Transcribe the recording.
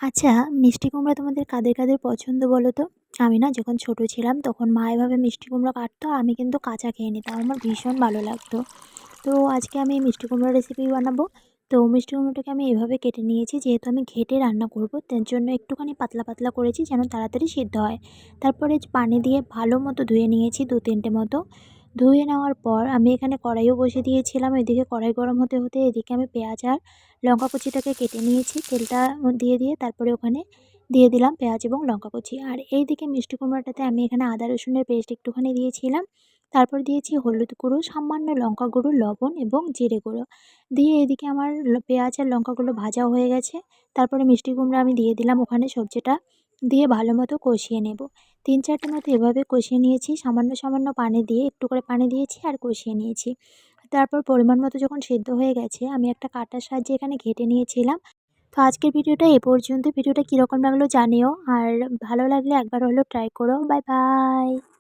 আচ্ছা, মিষ্টি কুমড়া তোমাদের কাদের, কাদের পছন্দ বলো তো? আমি না যখন ছোট ছিলাম তখন মা এভাবে মিষ্টি কুমড়া কাটতো আর আমি কিন্তু কাঁচা খেয়ে নিতাম। আমার ভীষণ ভালো লাগতো। তো আজকে আমি মিষ্টি কুমড়ার রেসিপি বানাবো। তো মিষ্টি কুমড়োটাকে আমি এভাবে কেটে নিয়েছি, যেহেতু আমি ঘেঁটে রান্না করব তার জন্য একটুখানি পাতলা, পাতলা করেছি যেন তাড়াতাড়ি সিদ্ধ হয়। তারপরে পানি দিয়ে ভালো মতো ধুয়ে নিয়েছি ২-৩ টে মতো। ধুয়ে নেওয়ার পর আমি এখানে কড়াইও বসিয়ে দিয়েছিলাম। এদিকে কড়াই গরম হতে, হতে এদিকে আমি পেঁয়াজ আর লঙ্কা কুচিটাকে কেটে নিয়েছি। তেলটা দিয়ে তারপরে ওখানে দিয়ে দিলাম পেঁয়াজ এবং লঙ্কা কুচি। আর এইদিকে মিষ্টি কুমড়াটাতে আমি এখানে আদা রসুনের পেস্ট একটুখানি দিয়েছিলাম। তারপর দিয়েছি হলুদ গুঁড়ো, সামান্য লঙ্কা গুঁড়ো, লবণ এবং জিরে গুঁড়ো। দিয়ে এদিকে আমার পেঁয়াজ আর লঙ্কাগুলো ভাজা হয়ে গেছে। তারপরে মিষ্টি কুমড়া আমি দিয়ে দিলাম ওখানে সবজিটা দিয়ে ভালো মতো কষিয়ে নেব। ৩-৪ টের মতো এভাবে কষিয়ে নিয়েছি। সামান্য, সামান্য পানি দিয়ে একটু করে পানি দিয়েছি আর কষিয়ে নিয়েছি। তারপর পরিমাণ মতো যখন সেদ্ধ হয়ে গেছে আমি একটা কাঁটার সাহায্যে এখানে ঘেঁটে নিয়েছিলাম। তো আজকের ভিডিওটা এ পর্যন্ত। ভিডিওটা কীরকম লাগলো জানিও। আর ভালো লাগলে একবার হলেও ট্রাই করো। Bye bye.